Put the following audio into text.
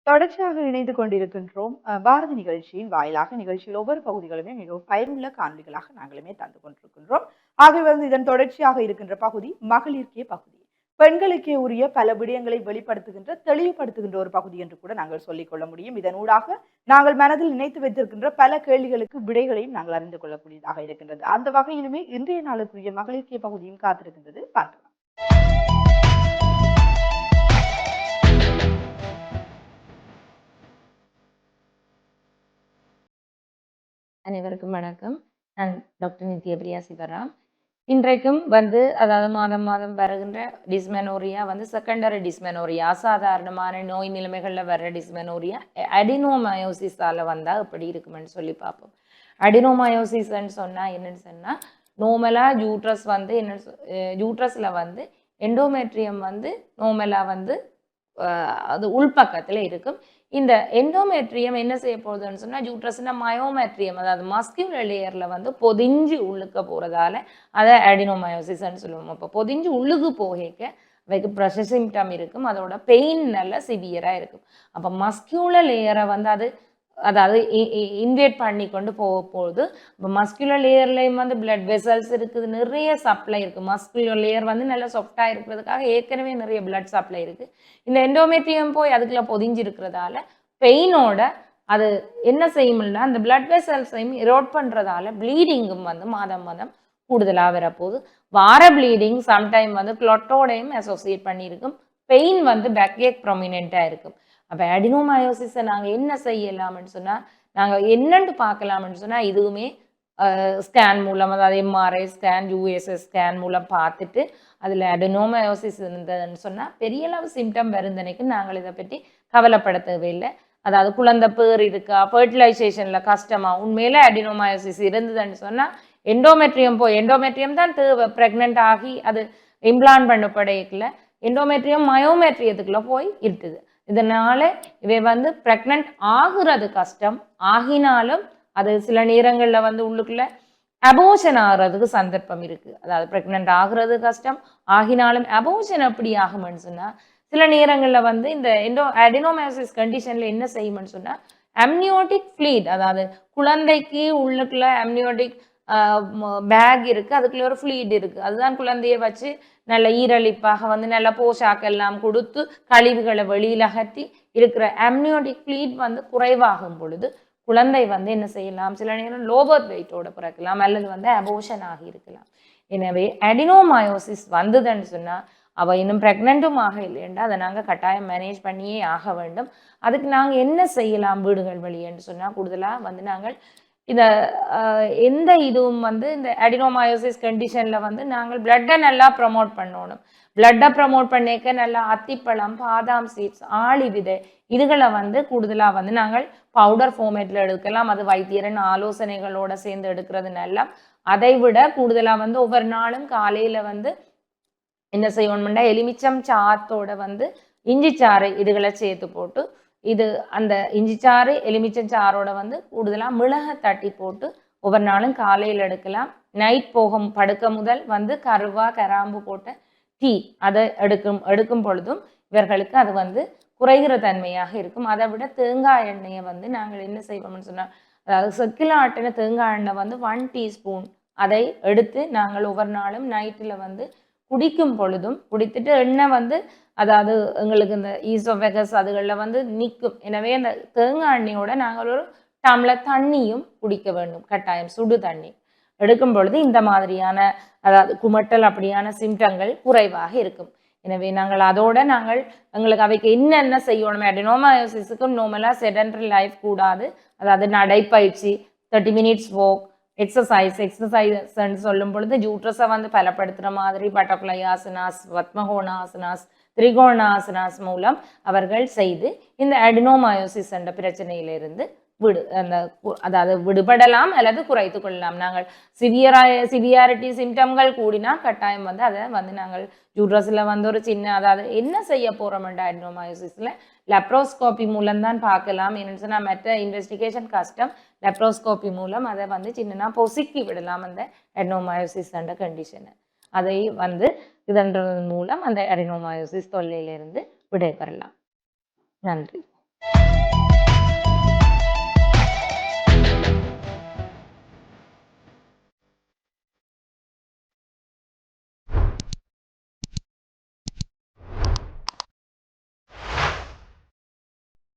தொடர்ச்சியாக இணைந்து கொண்டிருக்கின்றோம் பாரதி நிகழ்ச்சியின் வாயிலாக நிகழ்ச்சியில் ஒவ்வொரு பகுதிகளுமே மிகவும் பயனுள்ள காணொலிகளாக நாங்களுமே தந்து கொண்டிருக்கின்றோம். ஆகவே இதன் தொடர்ச்சியாக இருக்கின்ற பகுதி மகளிர்க்கே பகுதி. பெண்களுக்கே உரிய பல விடயங்களை வெளிப்படுத்துகின்ற தெளிவுபடுத்துகின்ற ஒரு பகுதி என்று கூட நாங்கள் சொல்லிக் கொள்ள முடியும். இதன் ஊடாக நாங்கள் மனதில் நினைத்து வைத்திருக்கின்ற பல கேள்விகளுக்கு விடைகளையும் நாங்கள் அறிந்து கொள்ளக்கூடியதாக இருக்கின்றது. அந்த வகையிலுமே இன்றைய நாளுக்குரிய மகளிர்க்கே பகுதியும் காத்திருக்கின்றது. பார்க்கலாம். அனைவருக்கும் வணக்கம். நான் டாக்டர் நித்யபிரியா சிவராம். இன்றைக்கும் அதாவது மாதம் வருகின்ற டிஸ்மெனோரியா செகண்டரி டிஸ்மெனோரியா, அசாதாரணமான நோய் நிலைமைகளில் வர்ற டிஸ்மெனோரியா அடினோமயோசிஸால் வந்தால் எப்படி இருக்குமென்னு சொல்லி பார்ப்போம். அடினோமயோசிஸ்ன்னு சொன்னால் என்னன்னு சொன்னால், நோமலாக யூட்ரஸ் யூட்ரஸில் எண்டோமெட்ரியம் நோமலாக அது உள்பக்கத்தில் இருக்கும். இந்த எண்டோமெட்ரியம் என்ன செய்ய போகுதுன்னு சொன்னால், யூட்ரஸ்னா மயோமெட்ரியம், அதாவது மஸ்குலர் லேயரில் பொதிஞ்சு உள்ளுக்க போகிறதால அதை அடினோமயோசிஸ்ன்னு சொல்லுவோம். இப்போ பொதிஞ்சு உள்ளுக்கு போகைக்க அவைக்கு ப்ரெஷர் சிம்டம் இருக்கும், அதோட பெயின் நல்லா சிவியராக இருக்கும். அப்போ மஸ்குலர் லேயரை அது அதாவது இன்வேட் பண்ணி கொண்டு போகுது. இப்போ மஸ்குலர் லேயர்லேயும் பிளட் வெசல்ஸ் இருக்குது, நிறைய சப்ளை இருக்குது. மஸ்குலர் லேயர் நல்லா சாஃப்டாக இருக்கிறதுக்காக ஏற்கனவே நிறைய பிளட் சப்ளை இருக்குது. இந்த எண்டோமெட்ரியம் போய் அதுக்குள்ள பொதிஞ்சு இருக்கிறதால பெயினோட அது என்ன செய்யும்னா, அந்த பிளட் வெசல்ஸையும் எரோட் பண்ணுறதால ப்ளீடிங்கும் மாதம் கூடுதலாக வரப்போகுது. வார ப்ளீடிங் சம்டைம் கிளொட்டோடையும் அசோசியேட் பண்ணியிருக்கும். பெயின் பேக்கேக் ப்ரொமினெண்ட்டாக இருக்கும். அப்போ அடினோமயோசிஸை நாங்கள் என்ன செய்யலாம்னு சொன்னால், நாங்கள் என்னென்னு பார்க்கலாம்னு சொன்னால், இதுவுமே ஸ்கேன் மூலம், அதாவது எம்ஆர்ஐ ஸ்கேன், யூஎஸ்எஸ் ஸ்கேன் மூலம் பார்த்துட்டு அதில் அடினோமயோசிஸ் இருந்ததுன்னு சொன்னால் பெரிய அளவு சிம்டம் வருந்தனைக்கு நாங்கள் இதை பற்றி கவலைப்பட தேவையில்லை. அதாவது குழந்தை பேர் இருக்கா, ஃபர்டிலைசேஷனில் கஷ்டமா, உண்மையில அடினோமயோசிஸ் இருந்ததுன்னு சொன்னால் எண்டோமெட்ரியம் தான் தேவை. ப்ரெக்னென்ட் ஆகி அது இம்ப்ளான் பண்ணப்படையில எண்டோமெட்ரியம் மயோமெட்ரியத்துக்குள்ளே போய் இருக்குது. இதனால இவை ப்ரெக்னென்ட் ஆகுறது கஷ்டம். ஆகினாலும் அது சில நேரங்களில் உள்ளுக்குள்ள அபோஷன் ஆகுறதுக்கு சந்தர்ப்பம் இருக்கு. அதாவது ப்ரெக்னென்ட் ஆகுறது கஷ்டம், ஆகினாலும் அபோஷன் எப்படி ஆகும்னு சொன்னா, சில நேரங்களில் இந்த அடினோமயோசிஸ் கண்டிஷன்ல என்ன செய்யும்னு சொன்னா, அம்னியோட்டிக் ஃப்ளூயிட், அதாவது குழந்தைக்கு உள்ளுக்குள்ள அம்னியோட்டிக் பேக் இருக்கு, அதுக்குள்ள ஒரு ஃப்ளூயிட் இருக்கு. அதுதான் குழந்தைய வச்சு நல்ல ஈரழிப்பாக நல்ல போஷாக்கெல்லாம் கொடுத்து கழிவுகளை வெளியில் அகற்றி இருக்கிற அம்னியோட்டிக் ஃப்ளூயிட் குறைவாகும் பொழுது குழந்தை என்ன செய்யலாம், சில நேரம் லோவர் வெயிட்டோட பிறக்கலாம், அல்லது அபோஷன் ஆகி இருக்கலாம். எனவே அடினோமயோசிஸ் வந்ததுன்னு சொன்னா அவ இன்னும் ப்ரெக்னென்ட்டும் ஆக இல்லைன்னா அதை நாங்கள் கட்டாயம் மேனேஜ் பண்ணியே ஆக வேண்டும். அதுக்கு நாங்கள் என்ன செய்யலாம் வீடுகள் வழின்னு சொன்னால், கூடுதலாக நாங்கள் இந்த எந்த இதுவும் இந்த அடினோமயோசிஸ் கண்டிஷனில் நாங்கள் பிளட்டை நல்லா ப்ரமோட் பண்ணணும். பிளட்டை ப்ரமோட் பண்ணிக்க நல்லா அத்திப்பழம், பாதாம் சீட்ஸ், ஆளி விதை இதுகளை கூடுதலாக நாங்கள் பவுடர் ஃபார்மேட்டில் எடுக்கலாம். அது வைத்தியரின் ஆலோசனைகளோட சேர்ந்து எடுக்கிறது நல்லா. அதை விட கூடுதலாக ஒவ்வொரு நாளும் காலையில் என்ன செய்யணும்னா, எலுமிச்சம் சாத்தோட இஞ்சிச்சாறு இதுகளை சேர்த்து போட்டு, இது அந்த இஞ்சிச்சாறு எலுமிச்சம் சாரோட கூடுதலாக மிளகை தட்டி போட்டு ஒவ்வொரு நாளும் காலையில் எடுக்கலாம். நைட் படுக்க முதல் கருவா கராம்பு போட்ட டீ அதை எடுக்கும் பொழுதும் இவர்களுக்கு அது குறைகிற தன்மையாக இருக்கும். அதை விட தேங்காய் எண்ணெயை நாங்கள் என்ன செய்வோம்னு சொன்னால், அதாவது செக்கில ஆட்டின தேங்காய் எண்ணெய் 1 டீஸ்பூன் அதை எடுத்து நாங்கள் ஒவ்வொரு நாளும் நைட்டில் குடிக்கும் பொழுதும் குடித்துட்டு எண்ணெய் அதாவது எங்களுக்கு இந்த ஈசோஃபேகஸ் அதுகளில் நிற்கும். எனவே அந்த தேங்காய் எண்ணெயோட நாங்கள் ஒரு டம்ளர் தண்ணியும் குடிக்க வேண்டும், கட்டாயம் சுடு தண்ணி எடுக்கும் பொழுது இந்த மாதிரியான அதாவது குமட்டல் அப்படியான சிம்டங்கள் குறைவாக இருக்கும். எனவே நாங்கள் அதோட எங்களுக்கு அவைக்கு என்னென்ன செய்யணும், அடினோமயோசிஸுக்கும் நோமலாக செடன்டரி லைஃப் கூடாது. அதாவது நடைப்பயிற்சி, 30 மினிட்ஸ் வாக், எக்ஸசைஸ்ன்னு சொல்லும் பொழுது யூட்ரஸை பலப்படுத்துகிற மாதிரி பட்டர்ஃப்ளை ஆசனாஸ், பத்மகோணாசனாஸ், திரிகோணாசனாஸ் மூலம் அவர்கள் செய்து இந்த அடினோமயோசிஸ் என்ற பிரச்சனையிலிருந்து அதாவது விடுபடலாம் அல்லது குறைத்து கொள்ளலாம். நாங்கள் சிவியாரிட்டி சிம்டம்கள் கூடினா கட்டாயம் அதை நாங்கள் யூட்ரஸில் ஒரு சின்ன அதாவது என்ன செய்ய போகிறோம்டா அடினோமயோசிஸில் லெப்ரோஸ்கோபி மூலம் தான் பார்க்கலாம். என்னன்னு சொன்னால் மற்ற இன்வெஸ்டிகேஷன் கஷ்டம். லெப்ரோஸ்கோபி மூலம் அதை சின்னனா பொசுக்கி விடலாம் அந்த அடினோமயோசிஸ் என்ற கண்டிஷனை. அதை இதன் மூலம் அந்த அடினோமயோசிஸ் தொல்லையிலிருந்து விடைபெறலாம். நன்றி.